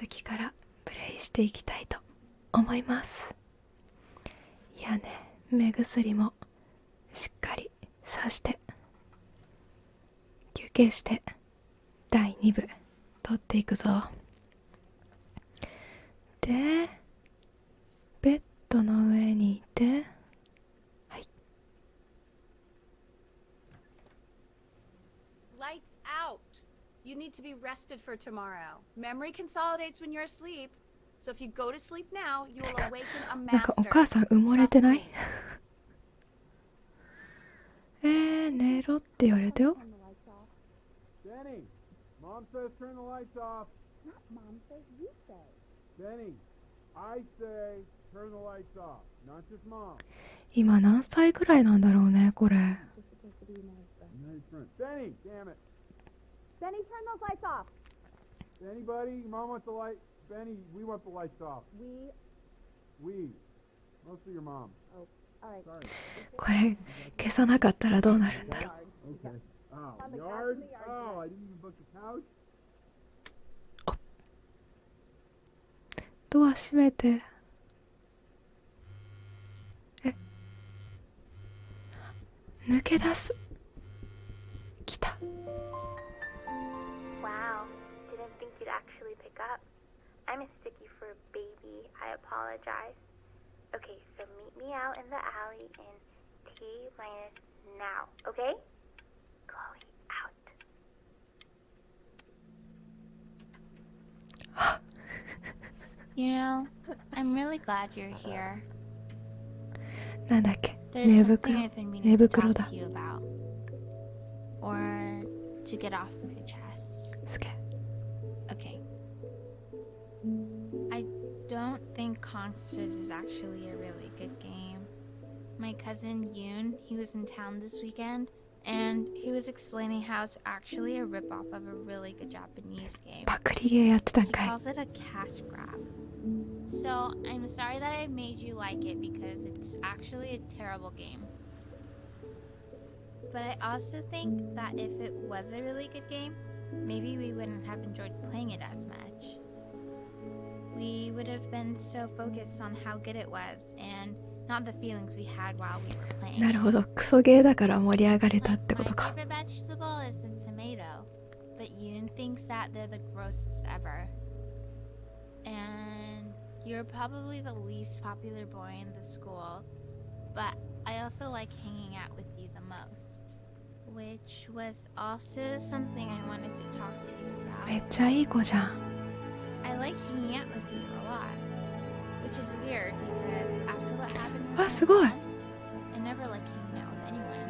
きからプレイしていきたいと思います。いやね、目薬もしっかりさして休憩して第2部撮っていくぞ。で、ベッドの上にいて、はい。Lights out. You need to be rested for tomorrow. Memory consolidates when you're asleep. So if you go to sleep now, you will awaken a master. なんかお母さん埋もれてない寝ろって言われたよ。Benny, Mom says turn the lights off. Not Mom says, you say. Benny, I say turn the lights off, not just Mom. 今何歳くらいなんだろうね、これ。Benny, damn it. Benny, turn those lights off. Anybody? Mom wants the light. Benny, we want the lights off. We. Mostly your mom. Oh, all right. Sorry. これ消さなかったらどうなるんだろう。 Okay. Oh, yard? Oh, I didn't even book the couch? ドア閉めて。抜け出す。来た。Wow, didn't think you'd actually pick up. I mistook you for a baby. I apologize. Okay, so meet me out in the alley in T- now, okay? Chloe, out. You know, I'm really glad you're here. なんだっけ、 There's 寝 something 袋。 I've been 寝 meaning to 袋 talk だ。 to you about. Or to get off my chest. すげえ。 Okay. I don't think Consters is actually a really good game. My cousin Yoon, he was in town this weekend, and he was explaining how it's actually a ripoff of a really good Japanese game. パクリゲーやってたん He かい。 calls it a cash grab. So I'm sorry that I made you like it because it's actually a terrible game. But I also think that if it was a really good game, maybe we wouldn't have enjoyed playing it as much. We would have been so focused on how good it was and not the feelings we had while we were playing. なるほど、クソゲーだから盛り上がれたっ Like, てこ my とか。 favorite vegetable is a tomato, but Yoon thinks that they're the grossest ever. And you're probably the least popular boy in the school, but I also like hanging out with you the most, which was also something I wanted to talk to you めっ about. ちゃいい子じゃん。 I like hanging out with you a lot, which is weird because after what happened with わ、すごい。 my mom, I never like hanging out with anyone.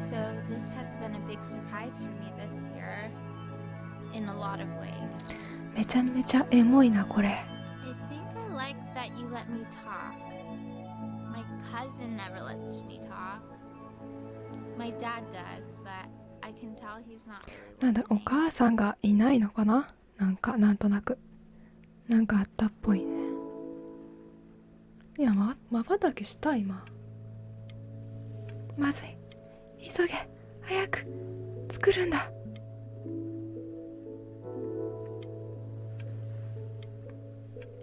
So this has been a big surprise for me this year, in a lot of ways. めちゃめちゃエモいな、これ。 I think I like that you let me talk. My cousin never lets me talk. My dad does, but I can tell he's not really なんだ、お listening. 母さんがいないのかな。なんか、なんとなく。なんかあったっぽいね。いや、まばたきした今。まずい。急げ。早く。作るんだ。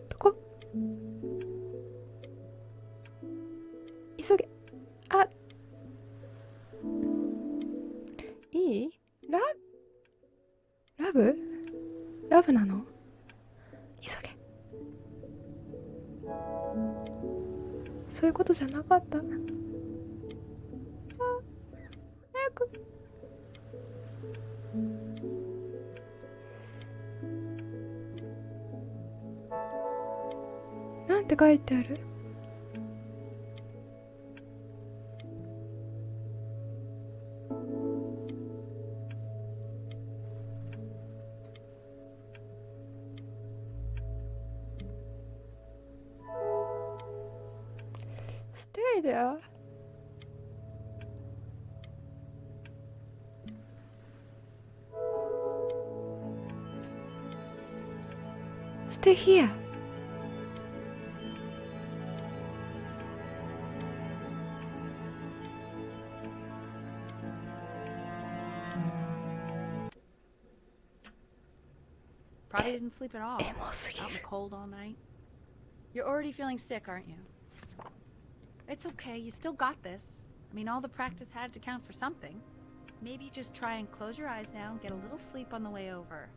どこ？急げ。あ。いい？ラブ？ラブなの？急げ。そういうことじゃなかった。あ、早く。なんて書いてある？Stay there. Stay here. Probably didn't sleep at all. エモすぎ Out in the る。 cold all night. You're already feeling sick, aren't you? It's okay. You still got this. I mean, all the practice had to count for something. Maybe just try and close your eyes now and get a little sleep on the way over.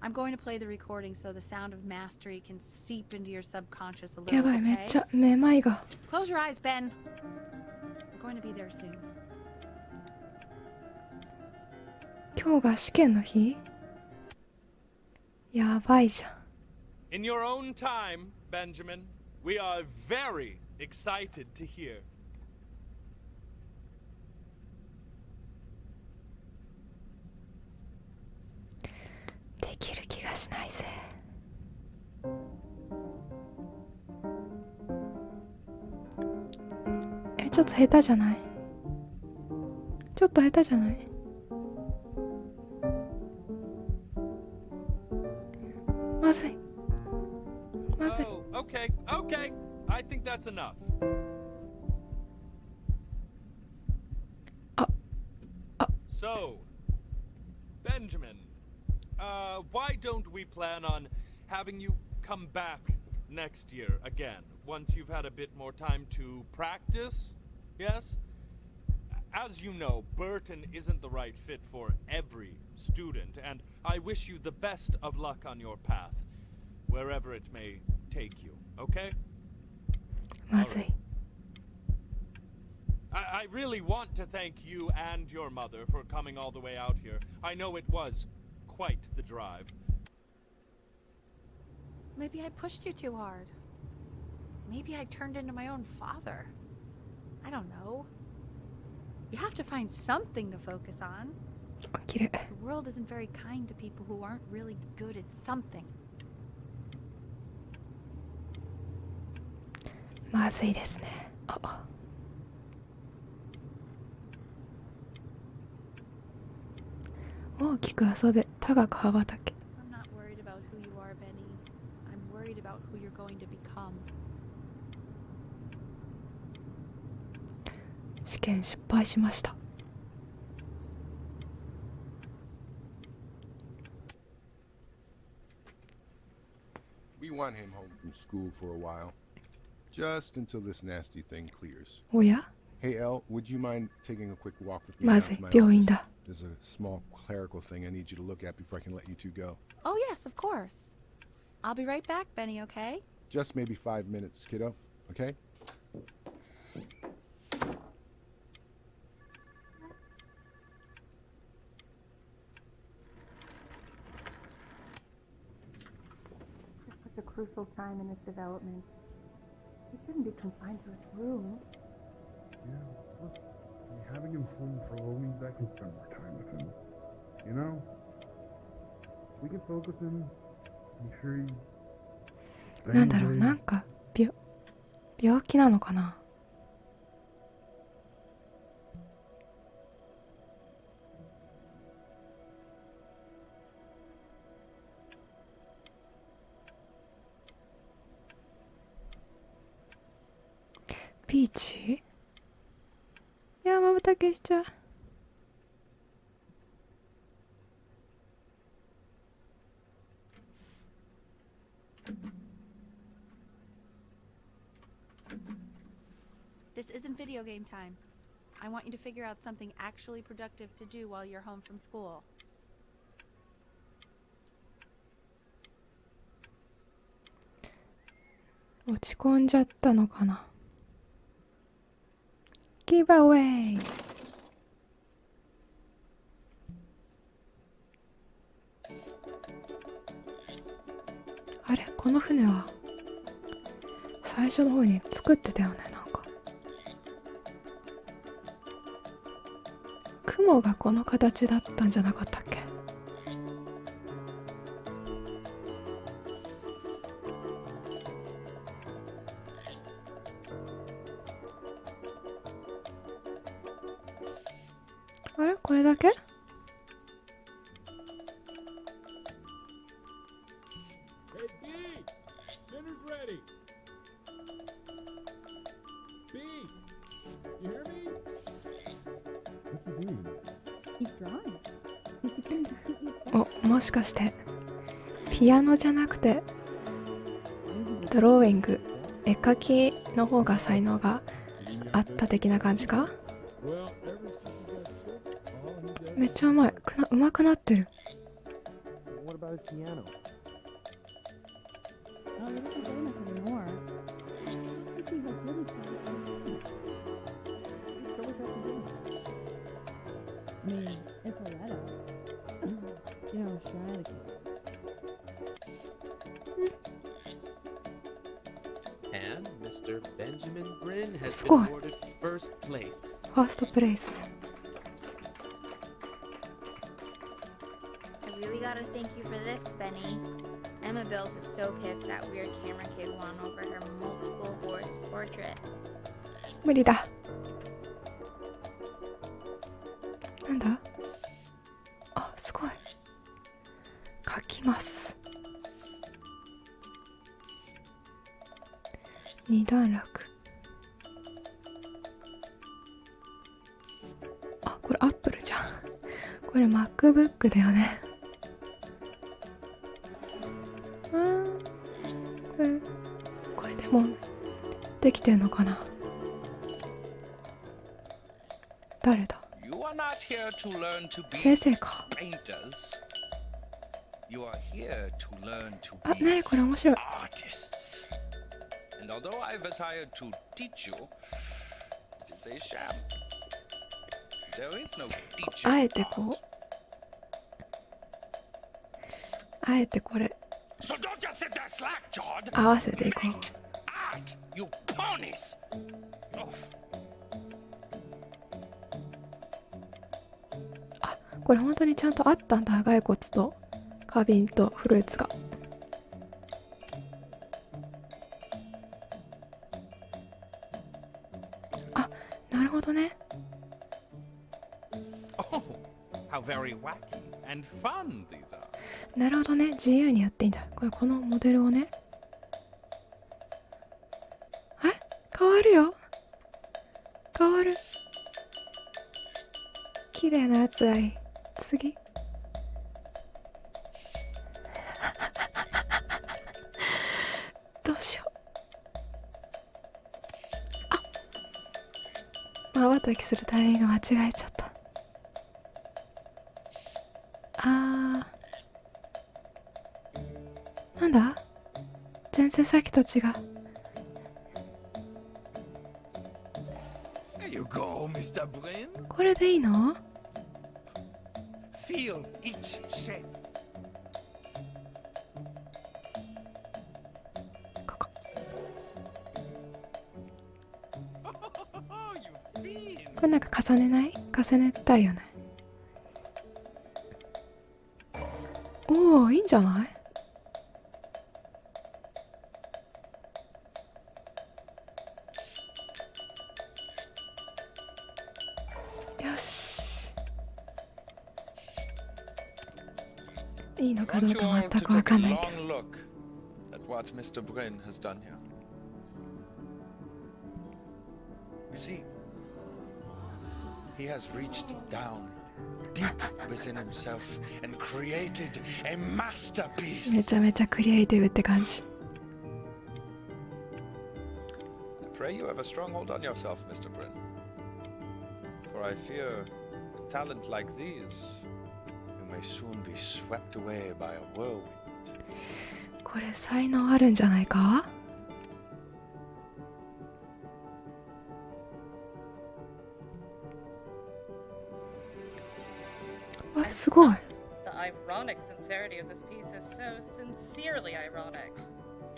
I'm going to play the recording so the sound of mastery can seep into your subconscious a や little, ばい、めっ okay? ちゃめまいが。 Close your eyes, Ben. We're going to be there soon. 今日が試験の日？やばいじゃん。 In your own time, Benjamin, we are very excited to hear. できる気がしないぜ。ちょっと下手じゃない？ちょっと下手じゃない？まずい。まずい。 Oh, okay, okay. I think that's enough. あ、あ、 So, Benjamin, why don't we plan on having you come back next year again, once you've had a bit more time to practice? Yes? As you know, Burton isn't the right fit for every student, and I wish you the best of luck on your path, wherever it may take you, okay? まずい。 I really want to thank you and your mother for coming all the way out here. I know it was quite the drive. Maybe I pushed you too hard. Maybe I turned into my own father. I don't know. You have to find something to focus on. 起きる。 The world isn't very kind to people who aren't really good at something. まずいですね。あ、大きく遊べ、高く羽ばたけ。 I'm not worried about who you are, Benny. I'm worried about who you're going to become. 試験失敗しました。 We want him home from school for a while. Just until this nasty thing clears. おや？ Hey, Elle, would you mind taking a quick walk with me ま down ずい to my 病院 office? だ。 There's a small clerical thing I need you to look at before I can let you two go. Oh, yes, of course. I'll be right back, Benny, okay? Just maybe 5 minutes, kiddo. Okay? Such a crucial time in his development. He shouldn't be confined to his room. Yeah, look, having him home for a little means I can spend more time with him. You know? We can focus him, make sure he... なんだろう、なんか病気なのかな。ビーチ？いや、まばたきしちゃう。This isn't video game time. I want you to figure out something actually productive to do while you're home from school. 落ち込んじゃったのかな。ギブアウェイ。あれ、この船は最初の方に作ってたよね。なんか雲がこの形だったんじゃなかったっけ。あれ、これだけ？ Hey, B! Dinner's ready! B! You hear me? What's he doing? He's drawing. お、もしかしてピアノじゃなくてドローイング、絵描きの方が才能があった的な感じか。めっちゃうまくなってる。And Mr. Benjamin Bryn has す been ごい。 awarded first place. ファーストプレイス。I really gotta thank you for this, Benny. Emma Bills is so pissed that weird camera kid won over her multiple horse portrait. 無理だ。なんだ。あ、すごい。書きます。二段落。あ、これアップルじゃん。これ MacBook だよね。これでもできてんのかな。誰だ。 You are not here to learn to be 先生か。 painters. You are here to learn to あ、 be なにこれ面白い。 artists. And although I've decided to teach you, it is a sham. There is no teaching あえて art. こう。あえてこれ So don't just sit there slack-jawed. 合わせていこう。 Art, you ponies. Oh. あ、これ本当にちゃんとあったんだ。骸骨と花瓶とフルーツが。あ、なるほどね。 Oh, how very wacky and fun these are. なるほどね。自由にやっていいんだ。このモデルをね。変わるよ。変わる。綺麗なやつがいい。次。どうしよう。あ、まばたきするタイミング間違えちゃった。なんだ？全然さっきと違う。 There you go, Mr. Bryn. これでいいの？ Feel each shape. ここ。 Oh, you fiend. これなんか重ねない？重ねたいよね。おお、いいんじゃない？よし。いいのか I どう want you か all 全 to くわ take か a んないけど。 long look at what Mr. Bryn has done here. You see, he has reached down deep within himself and created a め masterpiece. ちゃめちゃクリエイティブって感じ。 I pray you have a strong hold on yourself, Mr. Bryn. For I fear talent like these, you may soon be swept away by a whirlwind. これ才能あるんじゃないか？わ、すごい。 The ironic sincerity of this piece is so sincerely ironic.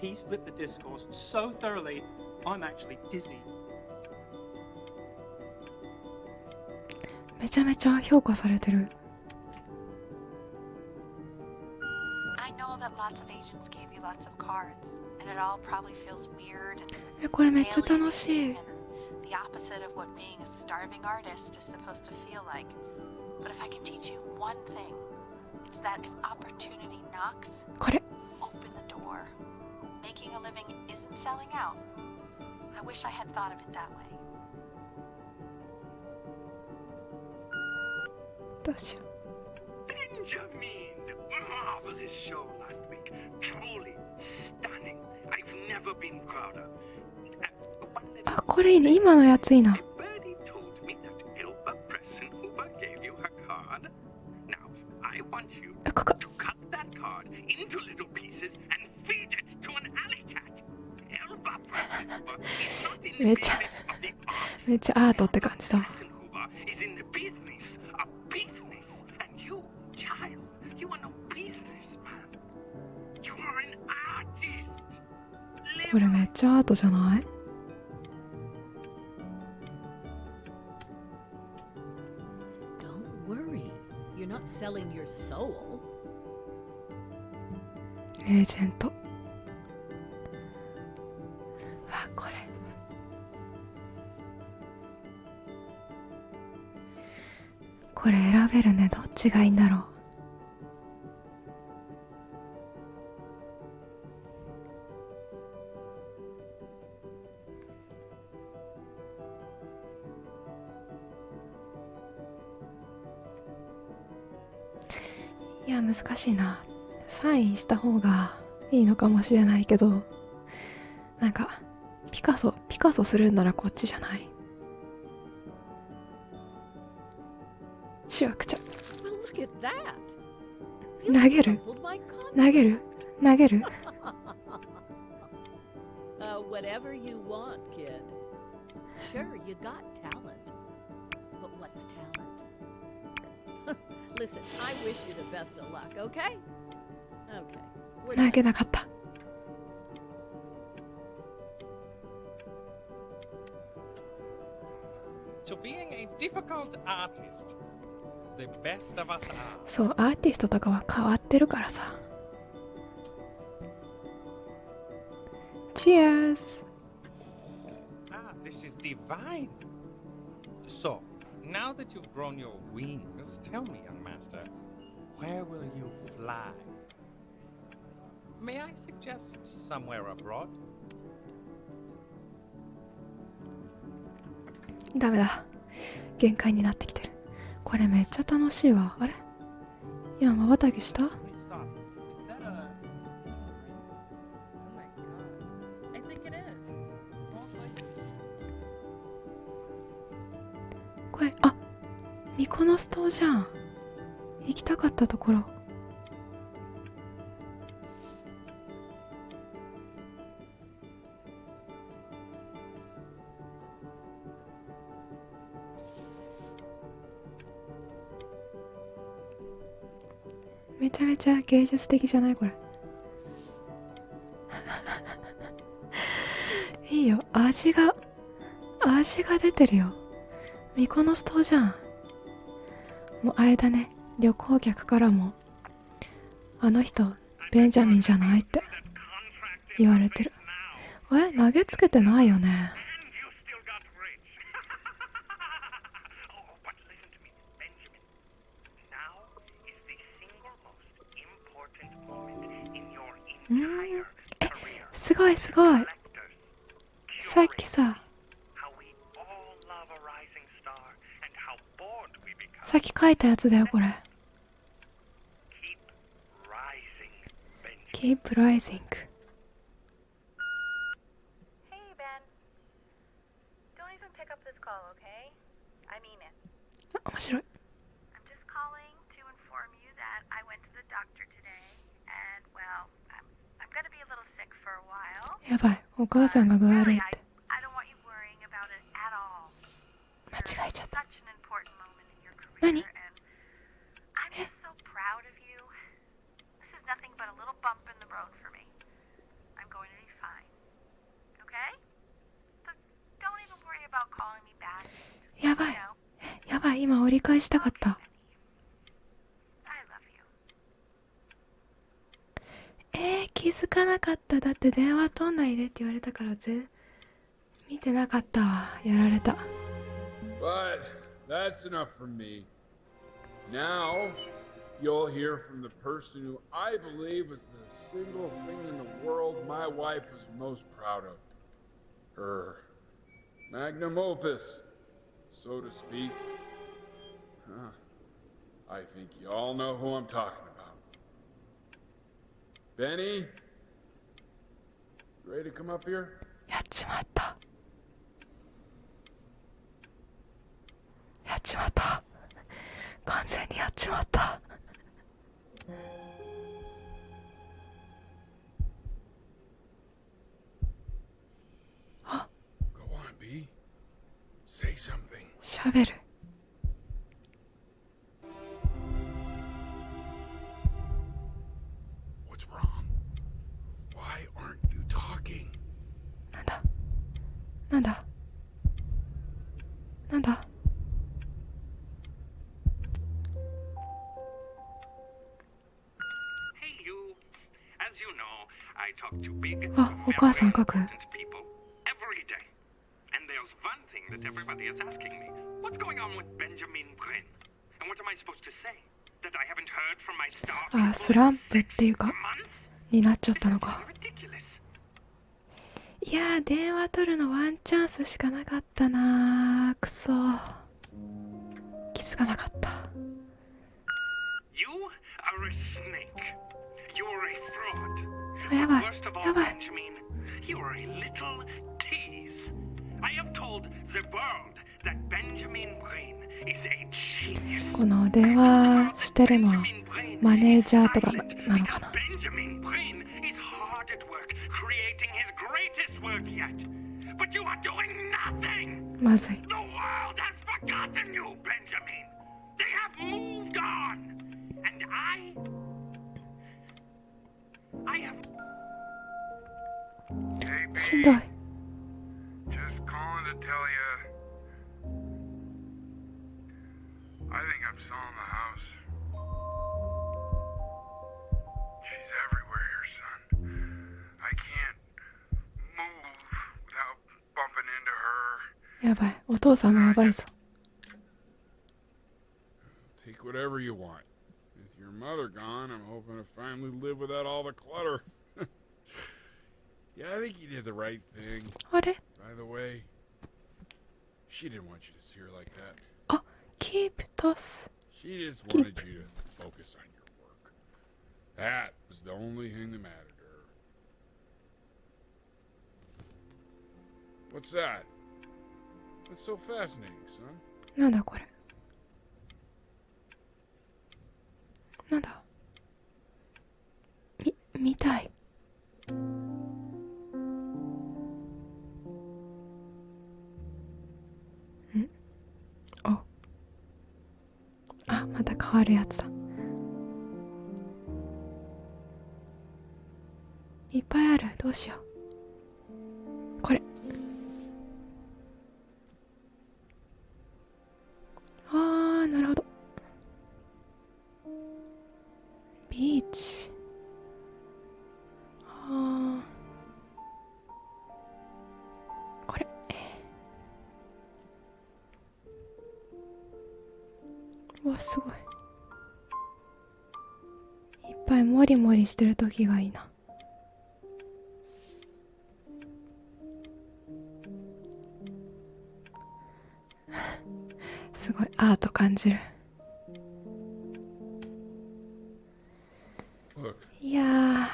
He's flipped the discourse so thoroughly, I'm actually dizzy. めちゃめちゃ評価されてる。 I know that lots of agents gave you lots of cards, and it all probably feels weird and これめっちゃ楽しい。 alienating and the opposite of what being a starving artist is supposed to feel like. But if I can teach you one thing, it's that if opportunity knocks, これ。 open the door. Making a living isn't selling out. I wish I had thought of it that way. どうしよう。 Benjamin, the marvelous show last week. あ、これいいね。今のやついいな。めっちゃアートって感じだわ。これめっちゃアートじゃない？エージェント。あ、これ選べるね。どっちがいいんだろう。いや、難しいな。サインした方がいいのかもしれないけど、なんかピカソするんならこっちじゃない？しわくちゃ。投げるWhatever you want, kid. Sure, you got talent. But what's talent? Listen, I wish you the best of luck, okay? Okay. 投げなかった。So being a difficult artist, the best of us are. そう、アーティストとかは変わってるからさ。Cheers! Ah, this is divine. So, now that you've grown your wings, tell me, young master, where will you fly? May I suggest somewhere abroad? ダメだ。限界になってきてる。これめっちゃ楽しいわ。あれ？今瞬きした？これ、あ、ミコノス島じゃん。行きたかったところ。めちゃめちゃ芸術的じゃないこれ。いいよ、味が出てるよ。ミコノス島じゃん。もうあれだね、旅行客からもあの人ベンジャミンじゃないって言われてる。投げつけてないよね。すごいすごい。さっきさっき書いたやつだよこれ。 Keep rising. Hey Ben, don't even pick up this call, okay? I mean it. 面白い。 I'm just calling to inform you that I went to the doctor today, and well, I'm gonna be a little sick for a while. やばい、お母さんが具悪いって。 I don't want you worrying about it at all. 間違えちゃった。 Such an important moment in your career, 何？ and I'm just so proud of you. This is nothing but a little bump in the road for me. I'm going to be fine. Okay? So don't even worry about calling me back. やばい、やばい、今折り返したかった。気づかなかった。だって電話取んないでって言われたから見てなかったわ。やられた。 But that's enough from me. Now you'll hear from the person who I believe is the single thing in the world my wife is most proud of. Her magnum opus, so to speak. I think you all know who I'm talking about. Benny? Ready to come up here? やっちまった。やっちまった。完全にやっちまった。あ、Go on, B. Say something. しゃべる。What's wrong? Why aren't you talking? なんだなんだなんだ。あ、お母さん書く。あ、スランプっていうかになっちゃったのか。いやー、電話取るのワンチャンスしかなかったなー。くそー、気づかなかった。あ、やばいやばい。この電話してるのはマネージャーとかなのかな。まずい。しんどい。Just calling to tell you, I think I'm selling the house. She's everywhere here, son. I can't move without bumping into her. やばい、お父さんもやばいぞ。Take whatever you want. With your mother gone, I'm hoping to finally live without all the clutter. Yeah, I think you did the right thing. あれ？ By the way, she didn't want you to see her like that. あ、keep toss. She just wanted you to focus on your work. That was the only thing that mattered to her. What's that? That's so fascinating, son. なんだこれ。なんだ。見たい。あ、また変わるやつだ。いっぱいある。どうしよう。これ。あー、なるほど。ビーチ。あー、これ。うわ、すごい。いっぱいモリモリしてる時がいいな。すごいアート感じる。いやー。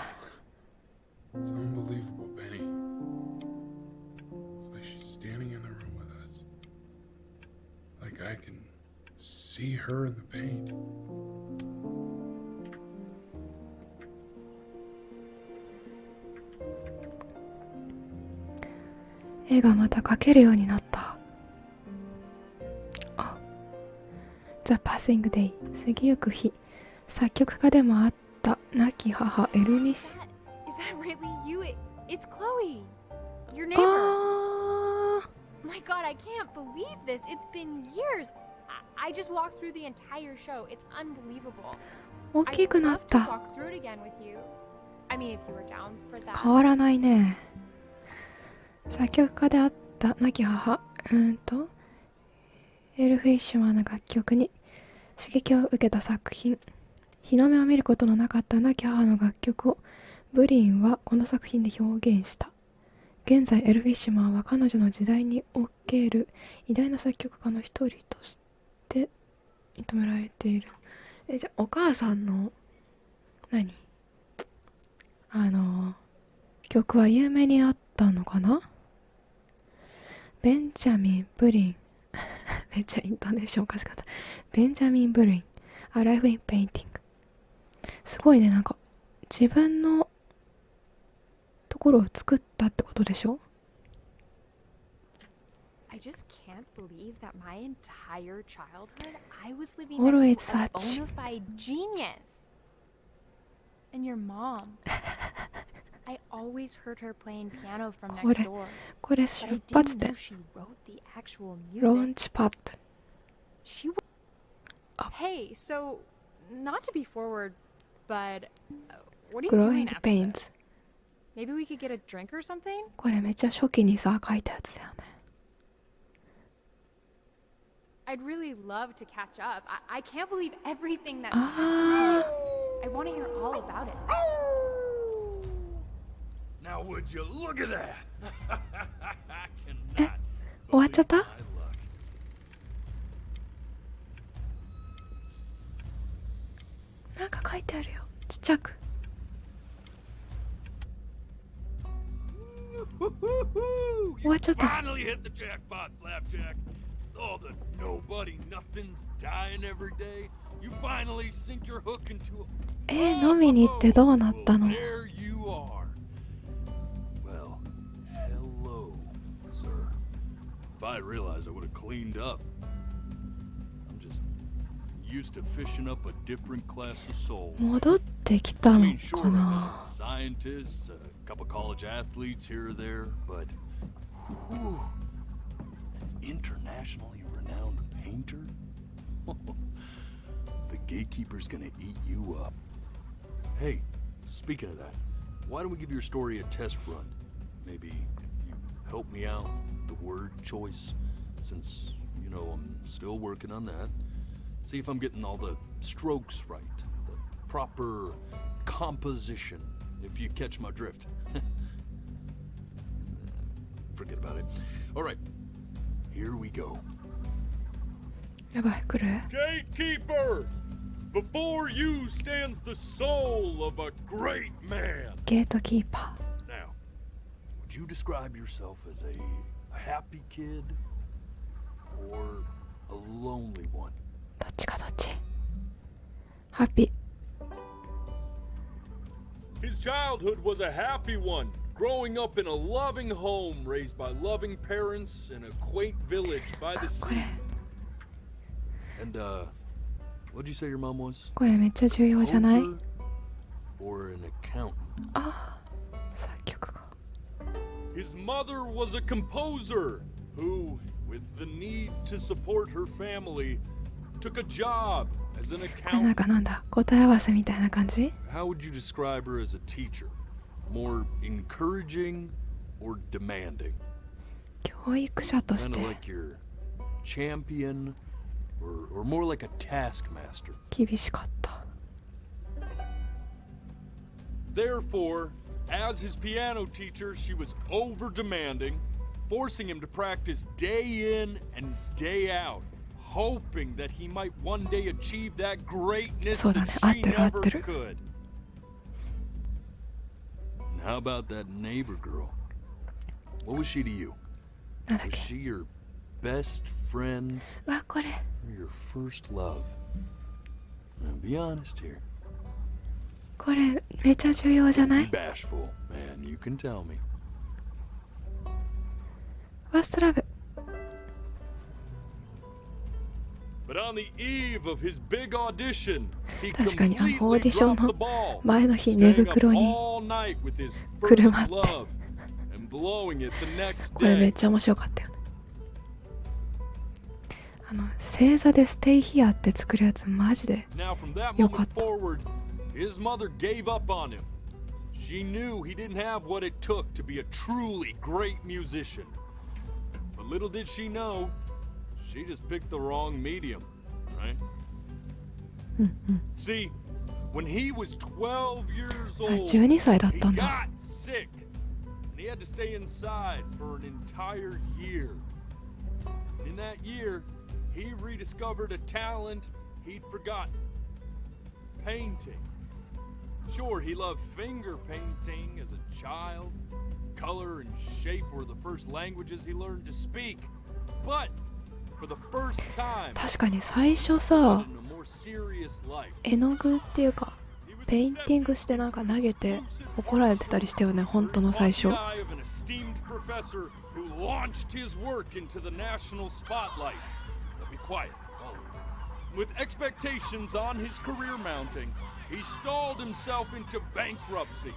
It's unbelievable, Benny. It's like she's standing in the room with us. Like I can see her in the paint. 絵がまた描けるようになった。あ、The Passing Day 過ぎゆく日。作曲家でもあった亡き母エルミシ。Is that really you? It's Chloe, your neighbor. My God, I can't believe this. It's been years. I just walked through the entire show. It's unbelievable. 大きくなった。 I'd love to walk through it again with you. I mean, if you were down for that. 変わらないね。作曲家であった亡き母、エルフィッシュマンの楽曲に刺激を受けた作品。日の目を見ることのなかった亡き母の楽曲をブリンはこの作品で表現した。現在エルフィッシュマンは彼女の時代における偉大な作曲家の一人として認められている。じゃあお母さんの曲は有名になったのかな。ベンジャミン・ブリンめっちゃイントネーションおかしかった。ベンジャミン・ブリン A Life in Painting。 すごいね。なんか自分のところを作ったってことでしょ。 I just can't believe that my entire childhood I was living Always next to a such. bona fide genius. And your mom. I always heard her playing piano from next door. これ But I 出発 didn't 点 know she wrote the actual ロー music. ンチパッド She w- Hey, so not to be forward, but what are you Growing doing after pains. this? Maybe we could get a drink or something? これめっちゃ初期にさ書いたやつだよね。 I'd really love to catch up. I can't believe everything that's happened to you. I want to hear all about it. Now would you look at that? I え、 cannot 終わっちゃった？ my luck. なんか書いてあるよ。ちっちゃく。 You What the- finally hit the jackpot, Flapjack. All the nobody nothings dying every day. You finally sink your hook into 飲みに行ってどうなったの？ There you are. Well, hello, sir. If I realized I would have cleaned up. I'm just used to fishing up a different class of soul. 戻ってきた I の mean, sure, かな。 scientists, a couple college athletes here or there, but whew, internationally renowned painter? The gatekeeper's gonna eat you up. Hey, speaking of that, why don't we give your story a test run? Maybe you help me out with the word choice, since, you know, I'm still working on that. See if I'm getting all the strokes right, the proper composition, if you catch my drift. Forget about it. All right, here we go. やばい、来る？ Gatekeeper! Before you stands the soul of a great man. ゲートキーパ Now, would you describe yourself as a happy kid or a lonely one? ー。どっちかどっち？ハッピー。 His childhood was a happy one, growing up in a loving home raised by loving parents in a quaint village by the こ sea. れ、 And, what'd you say your mom was? これめっちゃ重要じゃない？ Composer or an accountant? あ、作曲家。 His mother was a composer who, with the need to support her family, took a job as an これなん accountant. かなんだ、答え合わせみたいな感じ？ How would you describe her as a teacher? More encouraging or demanding? 教育者とし Kind て of like your champion or more like a taskmaster. 厳しかった。 Therefore, as his piano teacher, she was over demanding, forcing him to practice day in and day out, hoping that he might one day achieve that greatness そうだね、 that 合っ she てる合っ never てる。 could. And how about that neighbor girl? What was she to you? なんだっ Was け？ she your best friend うわ、これ。 or your first love? Now be honest here. これめっちゃ重要じゃな Be い？ bashful, man. You can tell me. ファーストラブ。 But on the eve of his big audition, he 確かにオー completely ディション dropped the の ball, 前の日寝 staying up 袋に all night with his くる first まって。 love and blowing it the next これめっ day. ちゃ面白かったよね。星座でステイヒアって作るやつマジで Now from that よかっ moment た。 forward, his mother gave up on him. She knew he didn't have what it took to be a truly great musician. But little did she know, she just picked the wrong medium, right? See, when he was 12 years あ、 old, 12歳だっ he たんだ。 got sick, and he had to stay inside for an entire year. In that year, he rediscovered a talent he'd forgotten: painting. Sure, he loved finger painting as a child. Color and shape were the first languages he learned to speak. But for the first time, 確かに最初さ、 in a more serious life, 絵の具っていうかペインティングしてなんか投げて怒られてたりしたよね、本当の最初。 the eye of an esteemed professor who launched his work into the national spotlight. Now be quiet. With expectations on his career mounting, he stalled himself into bankruptcy,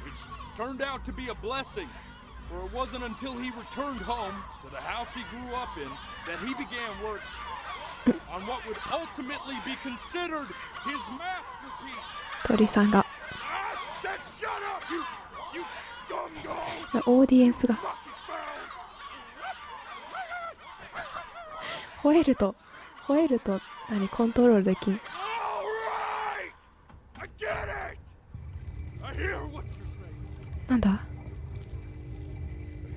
which turned out to be a blessing, for it wasn't until he returned home to the house he grew up in that he began work on what would ultimately be considered his masterpiece. 鳥さんが I said shut up, you scumdog! オーディエンスが吠えると何コントロールできん。 All right! I get it! I hear what you're saying. なんだ I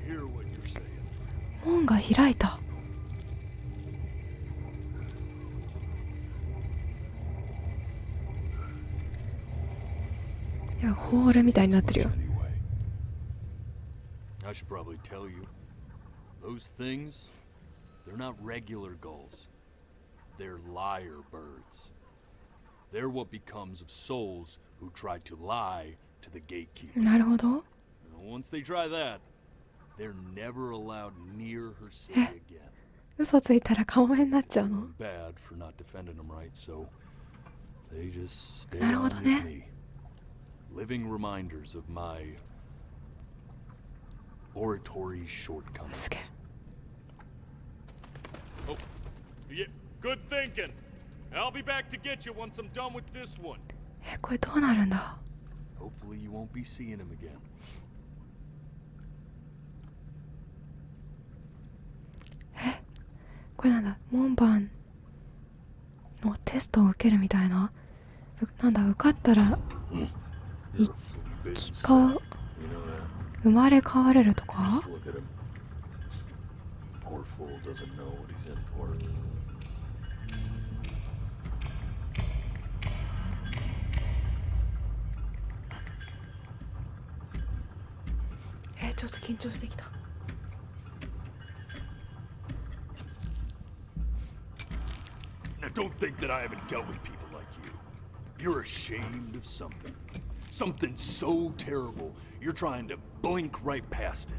hear what you're saying. 門が開いた。いやホールみたいになってるよ。 I should probably tell you, those things, they're not regular gulls. They're liar birds. They're what becomes of souls who try to lie to the gatekeeper. なるほど。 Once they try that, they're never allowed near her city again. 嘘ついたら顔面になっちゃうの。 Bad for not defending them right, so they just stay なる on ほど with ね。 me. Living reminders of my oratory shortcomings. すげえ。 Oh, yeah, good thinking. I'll be back to get you once I'm done with this one. これどうなるんだ。 Hopefully you won't be seeing him again. これなんだ、門番のテストを受けるみたいな。なんだ、受かったら生まれ変われるとか。 Just look at him. Poor fool doesn't know what he's in for. ちょっと緊張してきた。 Now don't think that I haven't dealt with people like you. You're ashamed of something. Something so terrible, you're trying to blink right past it.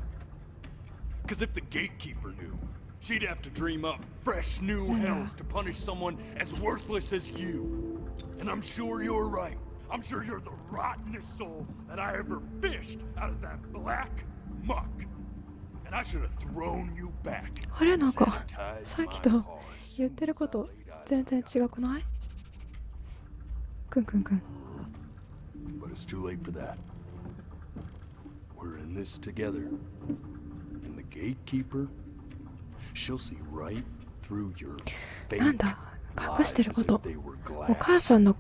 Because if the gatekeeper knew, she'd have to dream up fresh new hells to punish someone as worthless as you. And I'm sure you're right. I'm sure you're the rottenest soul that I ever fished out of that black muck. And I should have thrown you back. あれなんかさっきと言ってること全然違くない？くんくんくん。 But it's too late for that. We're in this together. And the gatekeeper, she'll see right through your fake なんだ、隠してること。 lies as if they were お母さんの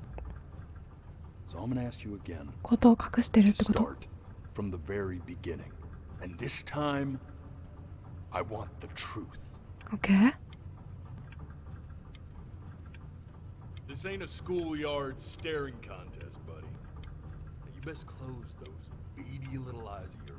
So I'm gonna ask you again. ことを隠してるってこと。 Start from the very beginning. And this time, I want the truth. OK？ This ain't a schoolyard staring contest, buddy. You best close those beady little eyes of yours